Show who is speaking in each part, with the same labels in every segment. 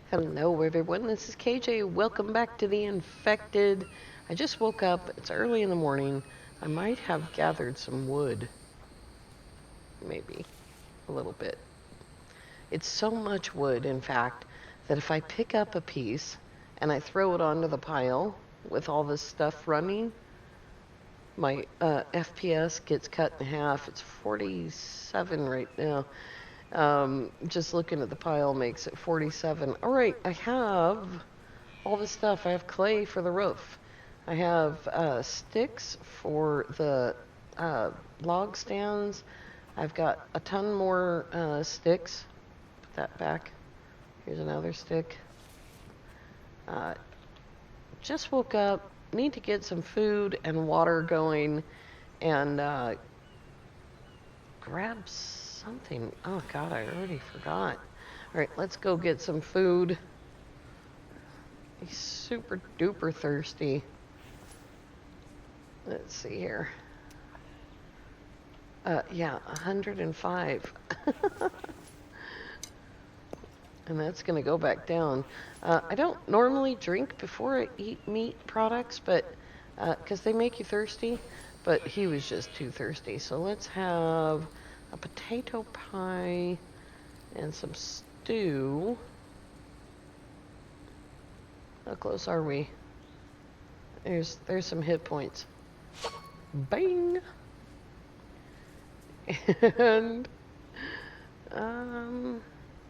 Speaker 1: Hello, everyone. This is KJ. Welcome back to The Infected. I just woke up. It's early in the morning. I might have gathered some wood. Maybe a little bit. It's so much wood, in fact, that if I pick up a piece and I throw it onto the pile with all this stuff running, my FPS gets cut in half. It's 47 right now. Just looking at the pile makes it 47. All right, I have all this stuff. I have clay for the roof. I have sticks for the log stands. I've got a ton more sticks. Put that back. Here's another stick. Uh, just woke up. Need to get some food and water going and grab something. Oh, God, I already forgot. All right, let's go get some food. He's super duper thirsty. Let's see here. Yeah, 105. And that's going to go back down. I don't normally drink before I eat meat products, but because they make you thirsty, but he was just too thirsty. So let's have a potato pie and some stew. How close are we? There's some hit points. Bang! And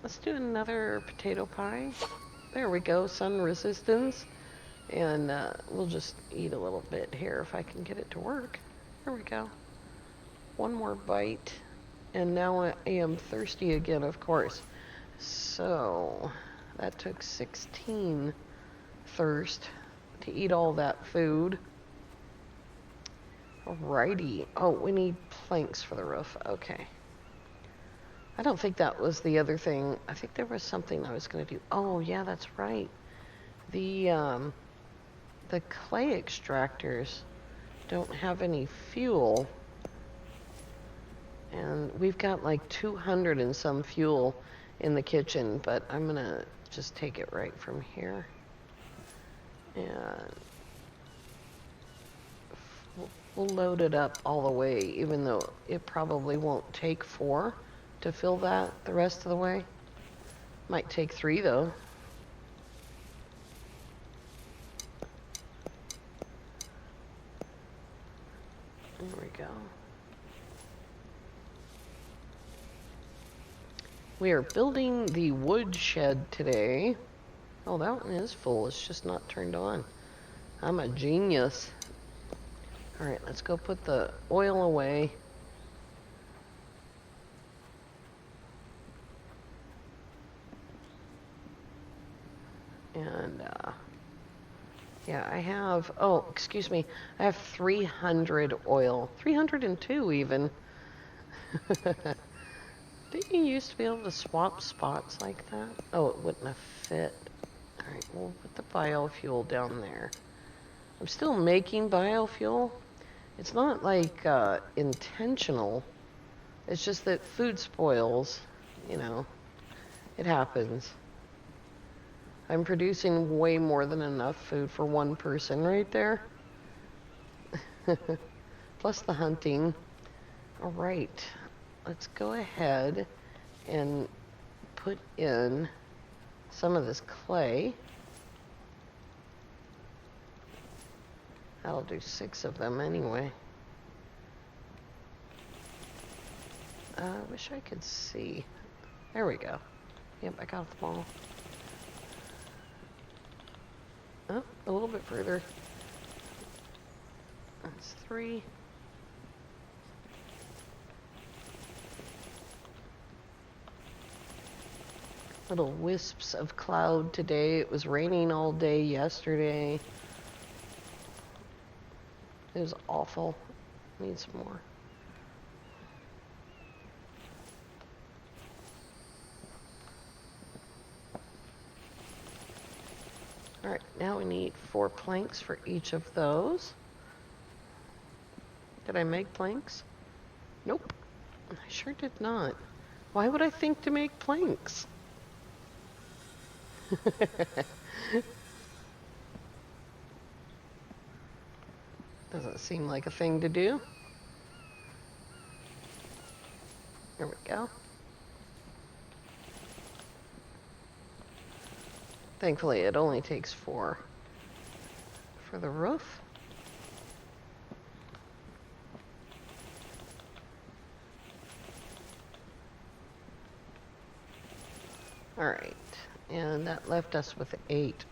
Speaker 1: let's do another potato pie. There we go, sun resistance. And we'll just eat a little bit here if I can get it to work. There we go. One more bite. And now I am thirsty again, of course. So that took 16 thirst to eat all that food. Alrighty. Oh, we need planks for the roof. Okay. I don't think that was the other thing. I think there was something I was going to do. Oh, yeah, that's right. The clay extractors don't have any fuel. And we've got like 200 and some fuel in the kitchen, but I'm going to just take it right from here. And we'll load it up all the way, even though it probably won't take 4 to fill that the rest of the way. Might take 3 though. There we go. We are building the woodshed today. Oh, that one is full. It's just not turned on. I'm a genius. All right, let's go put the oil away. And, yeah, I have, oh, excuse me, I have 300 oil. 302 even. Didn't you used to be able to swap spots like that? Oh, it wouldn't have fit. All right, we'll put the biofuel down there. I'm still making biofuel. It's not like intentional. It's just that food spoils, you know. It happens. I'm producing way more than enough food for one person right there. Plus the hunting. All right, let's go ahead and put in some of this clay. That'll do 6 of them anyway. I wish I could see. There we go. Yep, I got them all. Oh, a little bit further. That's 3. Little wisps of cloud today. It was raining all day yesterday. It was awful. Need some more. All right, now we need 4 planks for each of those. Did I make planks? Nope. I sure did not. Why would I think to make planks? Doesn't seem like a thing to do. There we go. Thankfully, it only takes 4 for the roof. All right, and that left us with 8.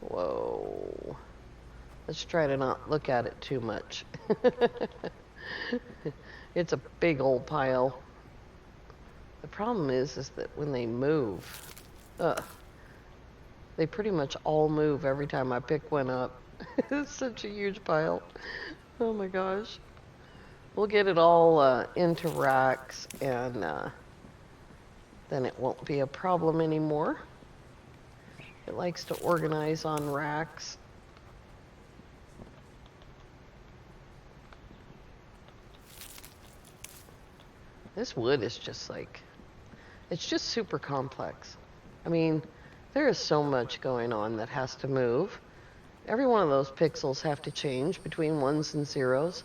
Speaker 1: Whoa. Let's try to not look at it too much. It's a big old pile. The problem is that when they move, they pretty much all move every time I pick one up. It's such a huge pile. Oh my gosh. We'll get it all into racks, and then it won't be a problem anymore. It likes to organize on racks. This wood is just like, it's just super complex. I mean, there is so much going on that has to move. Every one of those pixels have to change between 1s and 0s.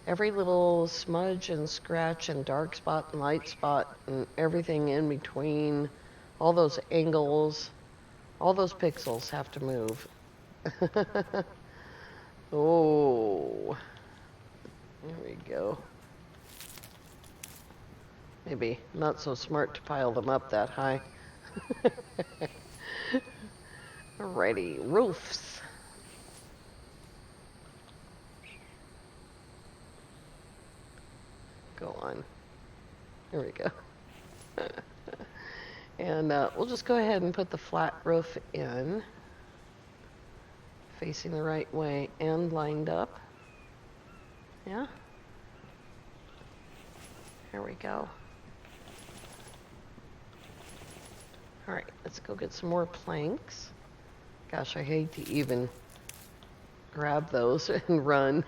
Speaker 1: Every little smudge and scratch and dark spot and light spot and everything in between, all those angles, all those pixels have to move. Oh, there we go. Maybe not so smart to pile them up that high. Alrighty, roofs. Go on. There we go. And we'll just go ahead and put the flat roof in, facing the right way and lined up. Yeah. There we go. All right, let's go get some more planks. Gosh, I hate to even grab those and run.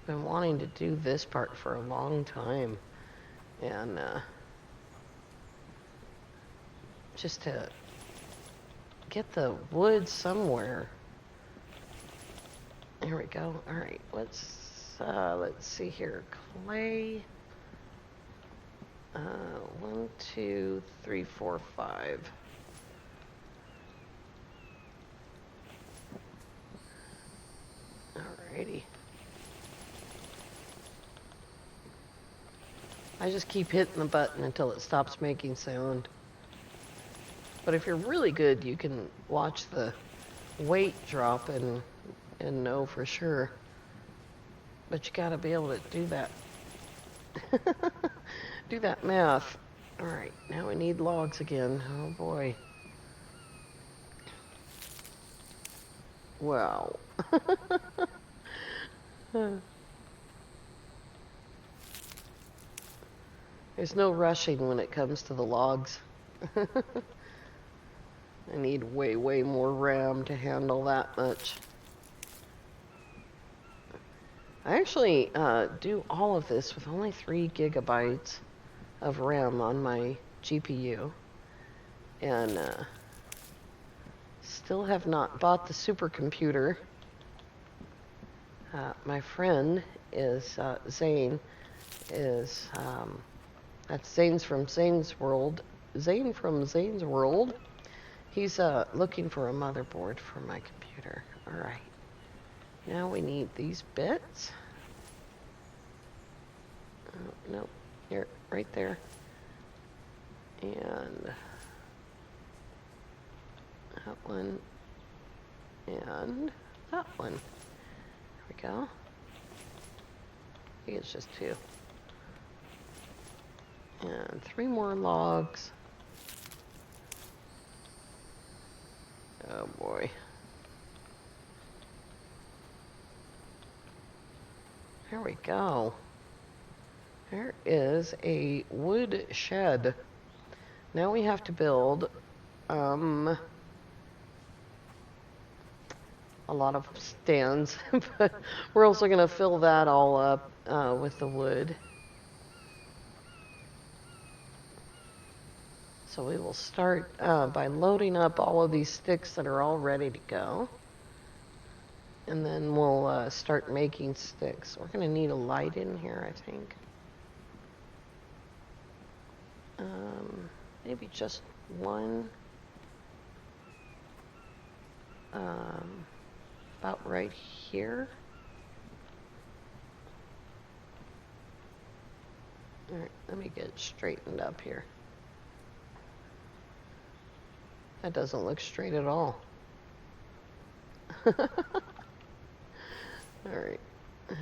Speaker 1: Been wanting to do this part for a long time, and just to get the wood somewhere. There we go. All right, let's see here. Clay. 1, 2, 3, 4, 5. Alrighty. I just keep hitting the button until it stops making sound. But if you're really good, you can watch the weight drop and know for sure. But you gotta be able to do that. Do that math. All right, now we need logs again. Oh boy. Wow. There's no rushing when it comes to the logs. I need way, way more RAM to handle that much. I actually do all of this with only 3 gigabytes of RAM on my GPU. And still have not bought the supercomputer. My friend is, Zane, is, that's Zane's from Zane's World. Zane from Zane's World. He's looking for a motherboard for my computer. All right. Now we need these bits. Oh, nope. Here, right there. And that one. And that one. There we go. I think it's just 2. And 3 more logs. Oh boy. There we go. There is a wood shed. Now we have to build a lot of stands, but we're also going to fill that all up with the wood. So we will start by loading up all of these sticks that are all ready to go. And then we'll start making sticks. We're going to need a light in here, I think. Maybe just one. About right here. All right, let me get it straightened up here. That doesn't look straight at all. All right,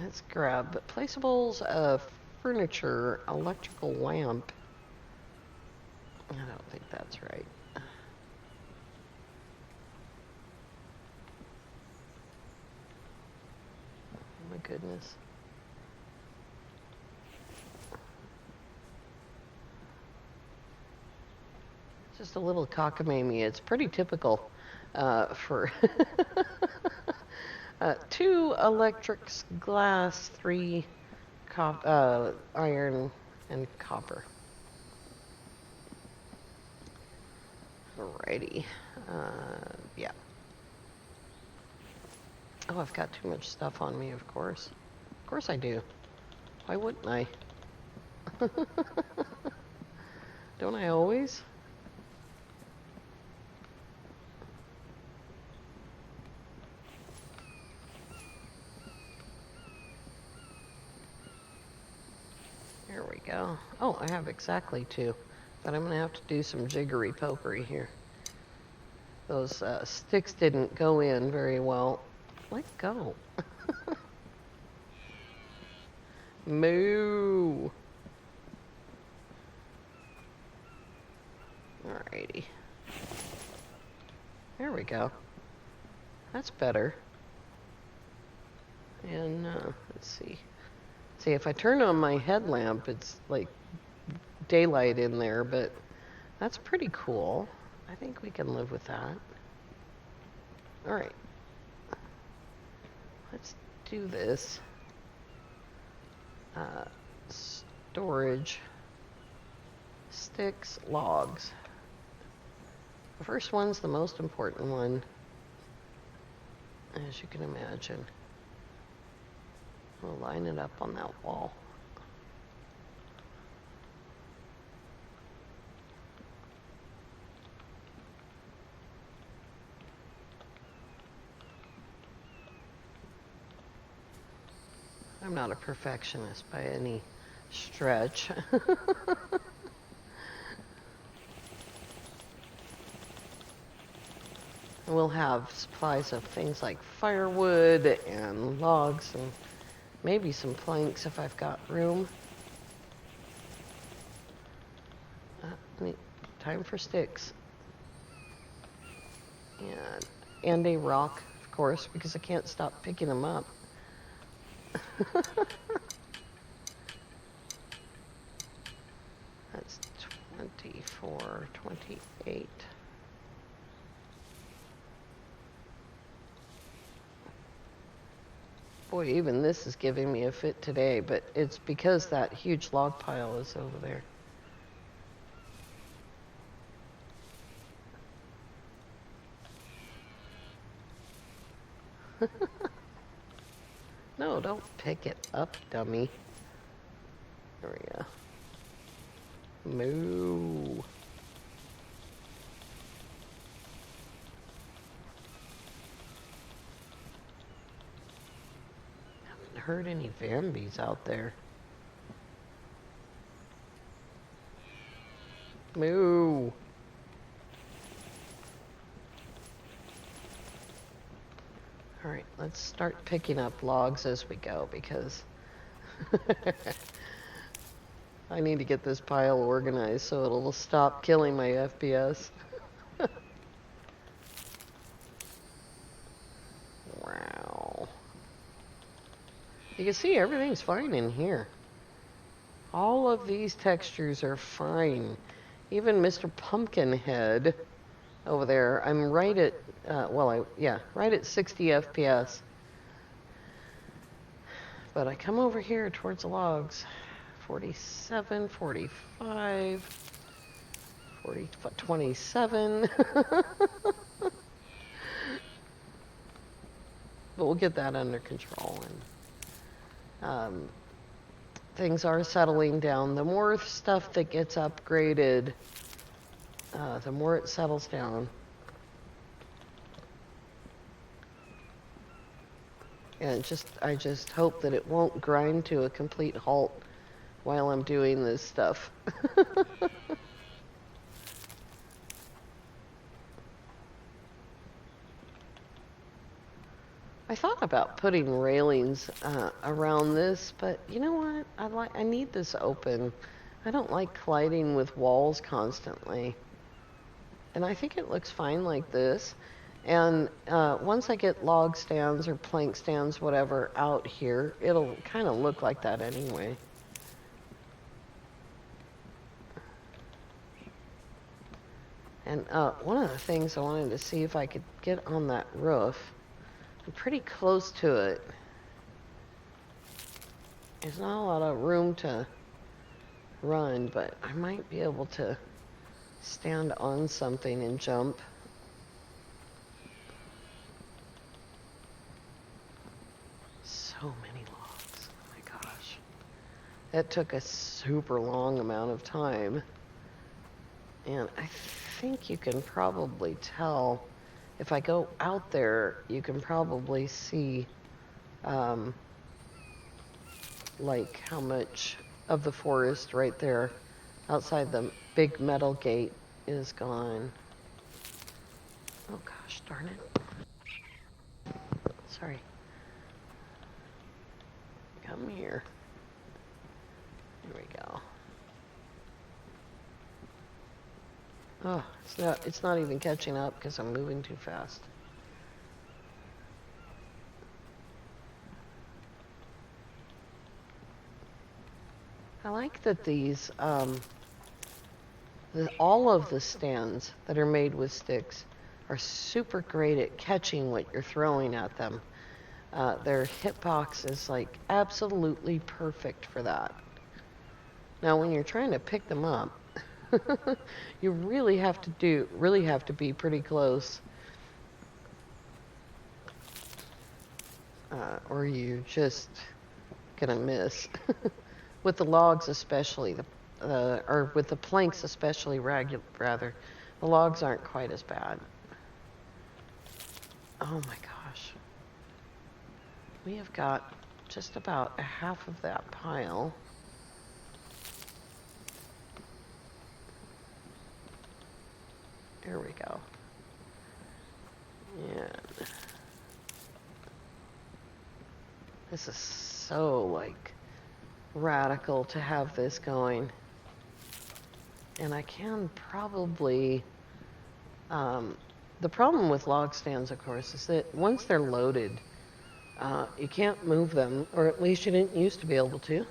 Speaker 1: let's grab placeables of furniture, electrical lamp. I don't think that's right. Oh my goodness. Just a little cockamamie. It's pretty typical for 2 electrics, glass, 3 iron, and copper. Alrighty. Yeah. Oh, I've got too much stuff on me, of course. Of course I do. Why wouldn't I? Don't I always? There we go. Oh, I have exactly 2. But I'm going to have to do some jiggery-pokery here. Those sticks didn't go in very well. Let go. Moo. Alrighty. There we go. That's better. And let's see. See, if I turn on my headlamp, it's like daylight in there, but that's pretty cool. I think we can live with that. All right. Let's do this. Storage, sticks, logs. The first one's the most important one, as you can imagine. We'll line it up on that wall. I'm not a perfectionist by any stretch. We'll have supplies of things like firewood and logs and maybe some planks if I've got room. Time for sticks. And a rock, of course, because I can't stop picking them up. That's 24, 28. Boy, even this is giving me a fit today, but it's because that huge log pile is over there. No, don't pick it up, dummy. There we go. Moo. Haven't heard any Bambis out there. Moo. All right, let's start picking up logs as we go because I need to get this pile organized so it'll stop killing my FPS. Wow. You can see everything's fine in here. All of these textures are fine. Even Mr. Pumpkinhead over there. I'm right at, right at 60 FPS. But I come over here towards the logs. 47, 45, 40, 27. But we'll get that under control. And things are settling down. The more stuff that gets upgraded, the more it settles down. And I just hope that it won't grind to a complete halt while I'm doing this stuff. I thought about putting railings around this, but you know what? I need this open. I don't like colliding with walls constantly. And I think it looks fine like this. And once I get log stands or plank stands, whatever, out here, it'll kind of look like that anyway. And one of the things I wanted to see if I could get on that roof. I'm pretty close to it. There's not a lot of room to run, but I might be able to stand on something and jump. So many logs. Oh my gosh. That took a super long amount of time. And I think you can probably tell, if I go out there, you can probably see like how much of the forest right there outside the big metal gate is gone. Oh gosh, darn it. Sorry. Come here. Here we go. Oh, it's not even catching up because I'm moving too fast. I like that these, all of the stands that are made with sticks are super great at catching what you're throwing at them. Their hitbox is like absolutely perfect for that. Now, when you're trying to pick them up, you really have to be pretty close, or you just gonna miss. With the logs especially, or with the planks especially, rather, the logs aren't quite as bad. Oh my gosh. We have got just about a half of that pile. There we go. And this is so, like, radical to have this going. And I can probably, the problem with log stands, of course, is that once they're loaded, you can't move them, or at least you didn't used to be able to.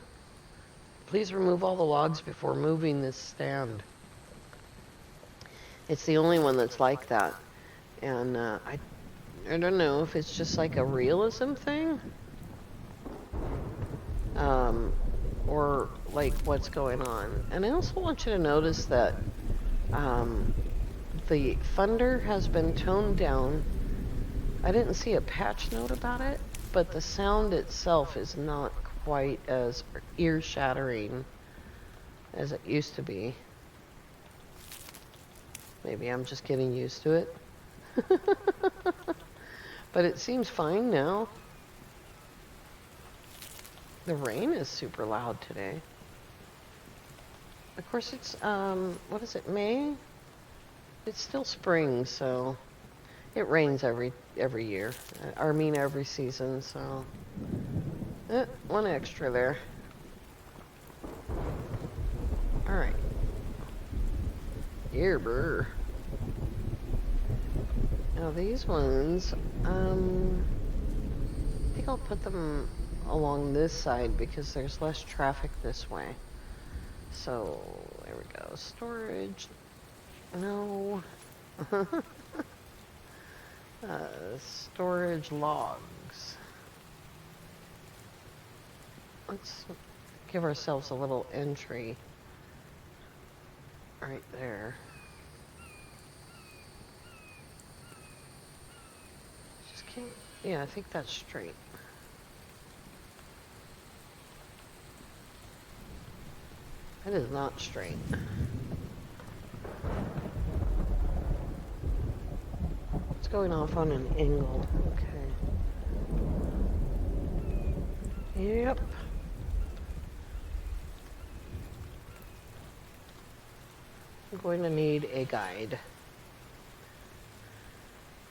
Speaker 1: Please remove all the logs before moving this stand. It's the only one that's like that. And I don't know if it's just like a realism thing, or like what's going on. And I also want you to notice that the thunder has been toned down. I didn't see a patch note about it, but the sound itself is not quite as ear-shattering as it used to be. Maybe I'm just getting used to it. But it seems fine now. The rain is super loud today. Of course, it's, what is it, May? It's still spring, so it rains every year. I mean, every season, so. One extra there. All right. Here, brr. Now these ones, I think I'll put them along this side because there's less traffic this way. So, there we go. Storage. No. Storage logs. Let's give ourselves a little entry right there. Just can't, yeah, I think that's straight. That is not straight. It's going off on an angle. Okay. Yep. I'm going to need a guide.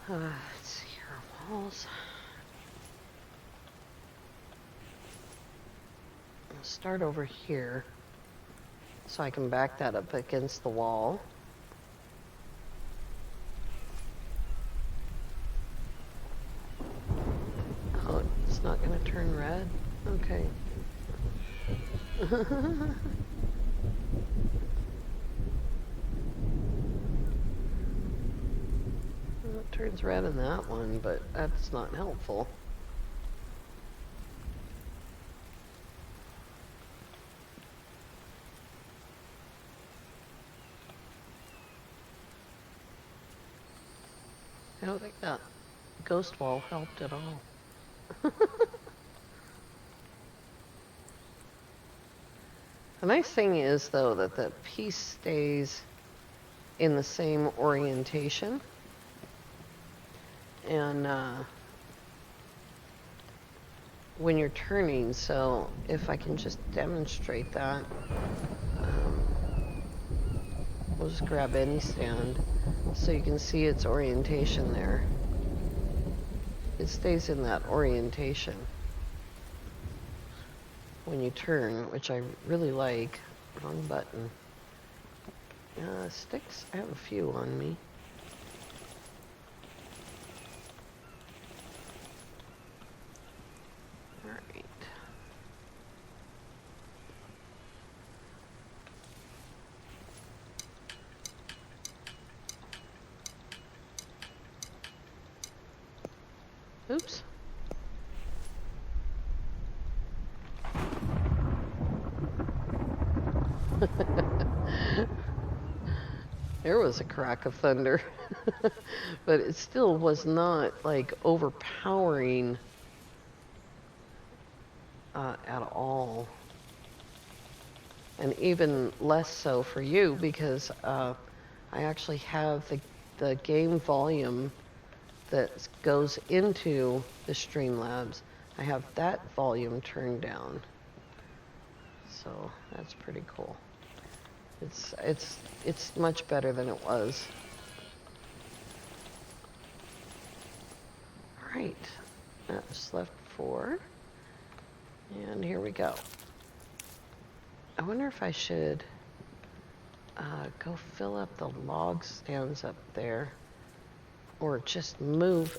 Speaker 1: Let's see here, walls. I'll start over here so I can back that up against the wall. Oh, it's not going to turn red? Okay. Well, it turns red in that one, but that's not helpful. I don't think that ghost wall helped at all. The nice thing is, though, that the piece stays in the same orientation. And when you're turning, so if I can just demonstrate that, we'll just grab any stand so you can see its orientation there. It stays in that orientation when you turn, which I really like. Wrong button. Sticks, I have a few on me. Alright. Oops. There was a crack of thunder. But it still was not like overpowering at all. And even less so for you because I actually have the game volume that goes into the Streamlabs. I have that volume turned down. So that's pretty cool. It's much better than it was. All right, that's left 4. And here we go. I wonder if I should go fill up the log stands up there or just move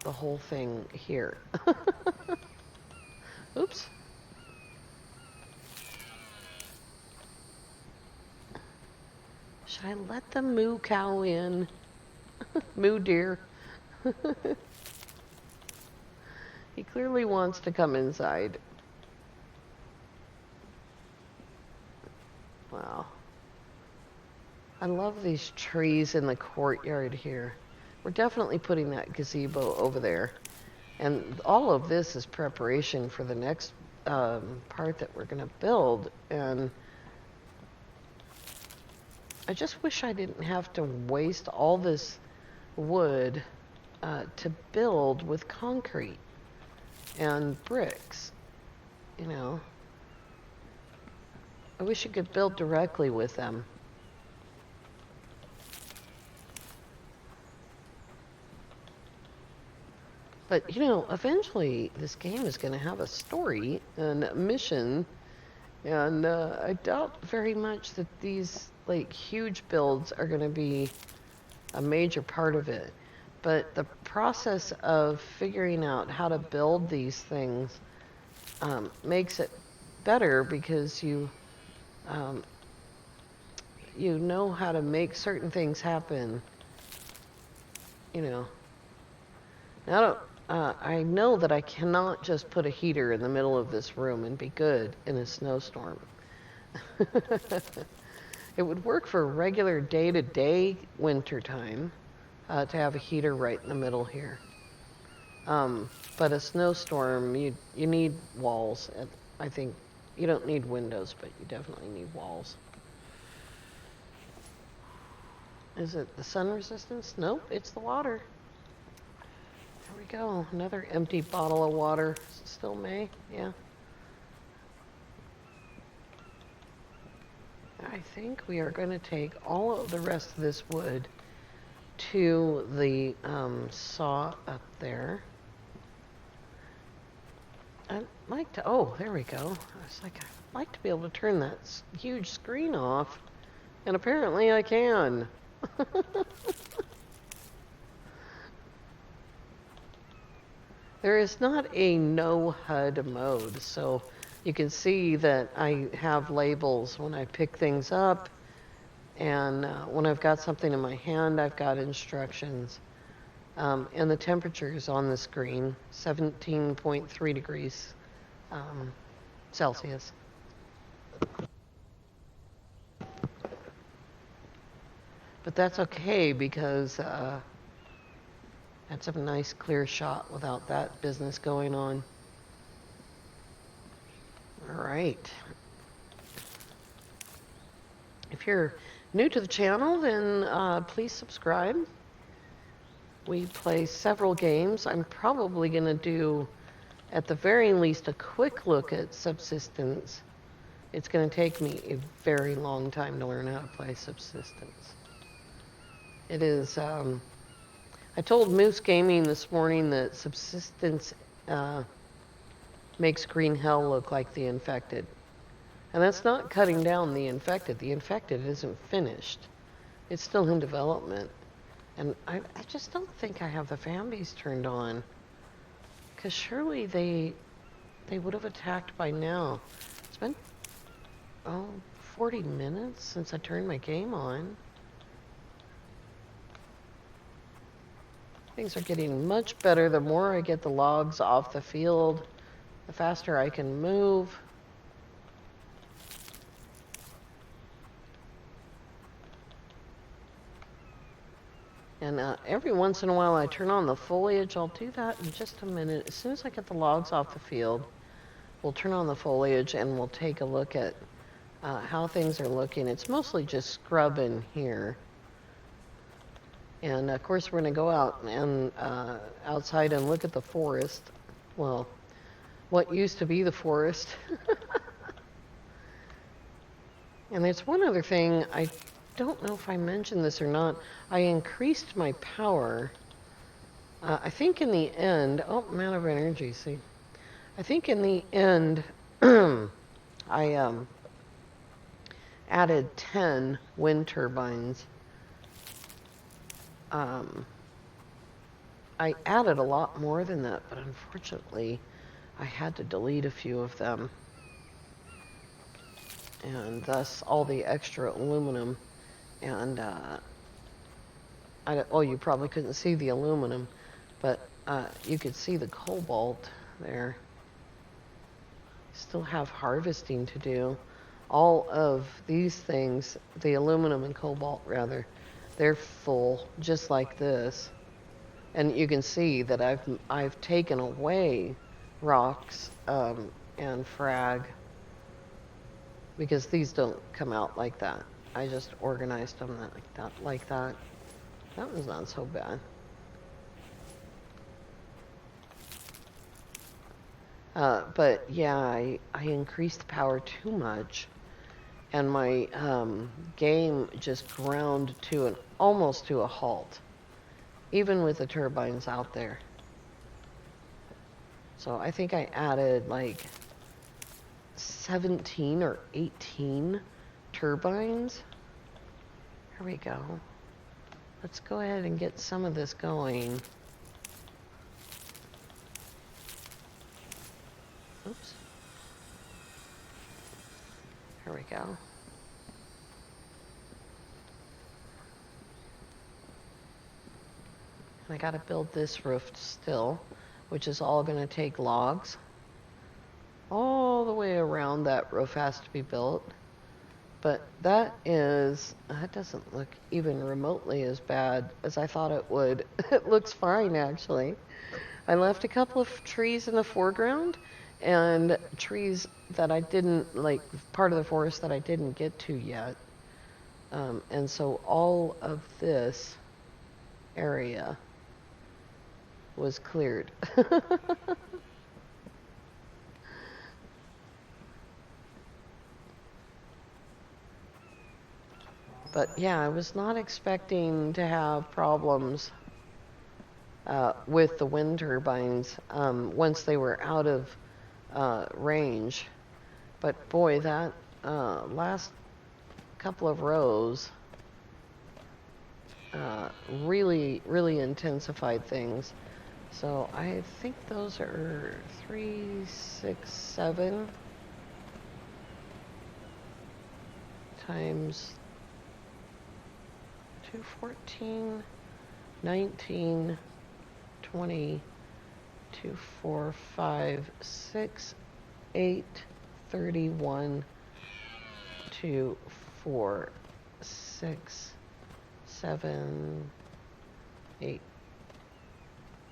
Speaker 1: the whole thing here. Oops. Should I let the moo cow in? Moo deer. He clearly wants to come inside. Wow. I love these trees in the courtyard here. We're definitely putting that gazebo over there. And all of this is preparation for the next part that we're going to build. And I just wish I didn't have to waste all this wood to build with concrete and bricks, you know. I wish you could build directly with them. But, you know, eventually this game is going to have a story and a mission, and I doubt very much that these, like, huge builds are going to be a major part of it. But the process of figuring out how to build these things makes it better because you know how to make certain things happen you know, now I know that I cannot just put a heater in the middle of this room and be good in a snowstorm. It would work for regular day-to-day winter time to have a heater right in the middle here. But a snowstorm, you need walls. I think you don't need windows, but you definitely need walls. Is it the sun resistance? Nope, it's the water. There we go. Another empty bottle of water. Is it still May? Yeah. I think we are going to take all of the rest of this wood to the saw up there. I'd like to, oh, there we go. I was like, I'd like to be able to turn that huge screen off. And apparently I can. There is not a no HUD mode, so you can see that I have labels when I pick things up, and when I've got something in my hand, I've got instructions. And the temperature is on the screen, 17.3 degrees Celsius. But that's okay because that's a nice clear shot without that business going on. All right. If you're new to the channel, then please subscribe. We play several games. I'm probably going to do, at the very least, a quick look at Subsistence. It's going to take me a very long time to learn how to play Subsistence. It is, I told Moose Gaming this morning that Subsistence makes Green Hell look like The Infected. And that's not cutting down The Infected. The Infected isn't finished. It's still in development. And I just don't think I have the fan base turned on. Because surely they would have attacked by now. It's been, 40 minutes since I turned my game on. Things are getting much better. The more I get the logs off the field, the faster I can move. And every once in a while I turn on the foliage. I'll do that in just a minute. As soon as I get the logs off the field, we'll turn on the foliage and we'll take a look at how things are looking. It's mostly just scrubbing here. And of course we're going to go out and outside and look at the forest. Well, what used to be the forest. And there's one other thing, I don't know if I mentioned this or not. I increased my power. I think in the end, I'm out of energy, see. I think in the end, I added 10 wind turbines. I added a lot more than that, but unfortunately, I had to delete a few of them. And thus all the extra aluminum. And you probably couldn't see the aluminum, but you could see the cobalt there. Still have harvesting to do. All of these things, the aluminum and cobalt rather, they're full, just like this. And you can see that I've taken away rocks and frag, because these don't come out like that. I just organized them like that. That was not so bad. But yeah, I increased the power too much, and my game just ground to almost to a halt, even with the turbines out there. So I think I added like 17 or 18 turbines. Here we go. Let's go ahead and get some of this going. Oops. Here we go. I got to build this roof still, which is all going to take logs. All the way around that roof has to be built. But that doesn't look even remotely as bad as I thought it would. It looks fine, actually. I left a couple of trees in the foreground and trees that I didn't, like, part of the forest that I didn't get to yet. And so all of this area was cleared. But yeah, I was not expecting to have problems with the wind turbines once they were out of range. But boy, that last couple of rows really, really intensified things. So I think those are 3, 6, 7 times 2, 14, 19, 20, 2, 4, 5, 6, 8, 31, 2, 4, 6, 7, 8,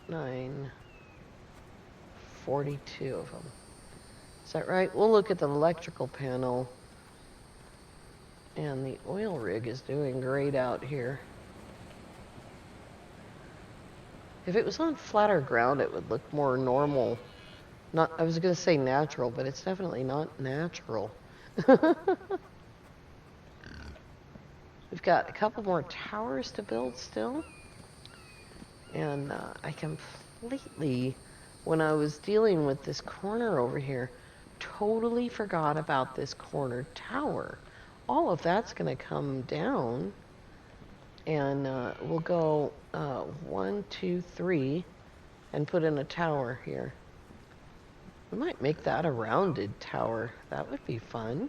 Speaker 1: 9, 42 of them. Is that right? We'll look at the electrical panel. And the oil rig is doing great out here. If it was on flatter ground, it would look more normal. I was going to say natural, but it's definitely not natural. We've got a couple more towers to build still. And I completely, when I was dealing with this corner over here, totally forgot about this corner tower. All of that's going to come down, and we'll go 1, 2, 3, and put in a tower here. We might make that a rounded tower. That would be fun.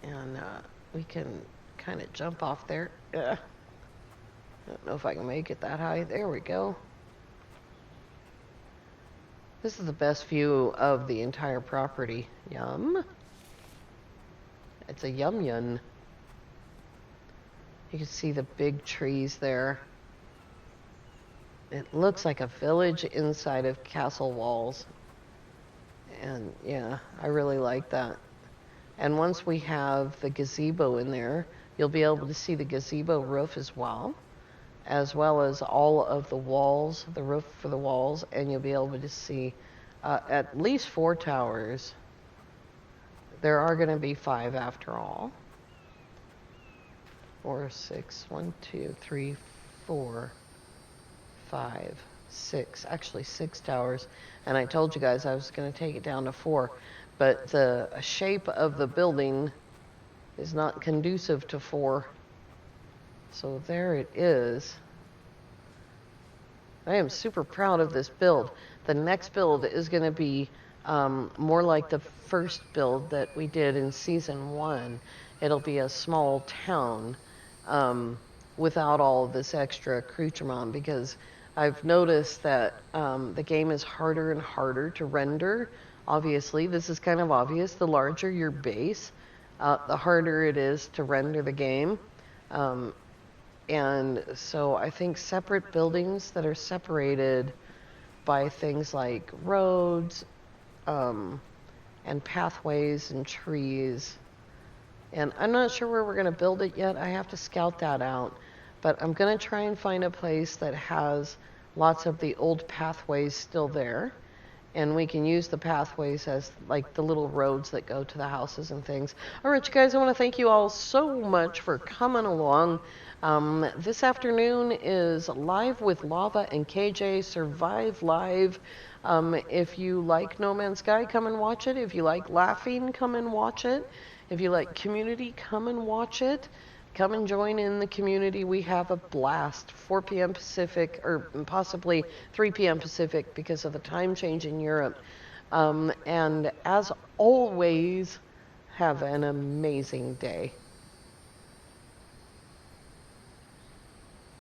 Speaker 1: And we can kind of jump off there. I don't know if I can make it that high. There we go. This is the best view of the entire property. Yum. It's a yum-yum. You can see the big trees there. It looks like a village inside of castle walls. And yeah, I really like that. And once we have the gazebo in there, you'll be able to see the gazebo roof as well as all of the walls, the roof for the walls, and you'll be able to see at least 4 towers. There are going to be 5 after all. 4, 6, 1, 2, 3, 4, 5, 6. Actually 6 towers. And I told you guys I was going to take it down to 4. But the shape of the building is not conducive to 4. So there it is. I am super proud of this build. The next build is going to be more like the first build that we did in season 1. It'll be a small town without all of this extra accoutrement, because I've noticed that the game is harder and harder to render. Obviously, this is kind of obvious. The larger your base, the harder it is to render the game. And so I think separate buildings that are separated by things like roads and pathways and trees. And I'm not sure where we're going to build it yet. I have to scout that out. But I'm going to try and find a place that has lots of the old pathways still there. And we can use the pathways as like the little roads that go to the houses and things. All right, you guys, I want to thank you all so much for coming along. This afternoon is Live with Lava and KJ, Survive Live. If you like No Man's Sky, come and watch it. If you like laughing, come and watch it. If you like community, come and watch it. Come and join in the community. We have a blast. 4 p.m. Pacific, or possibly 3 p.m. Pacific because of the time change in Europe. And as always, have an amazing day.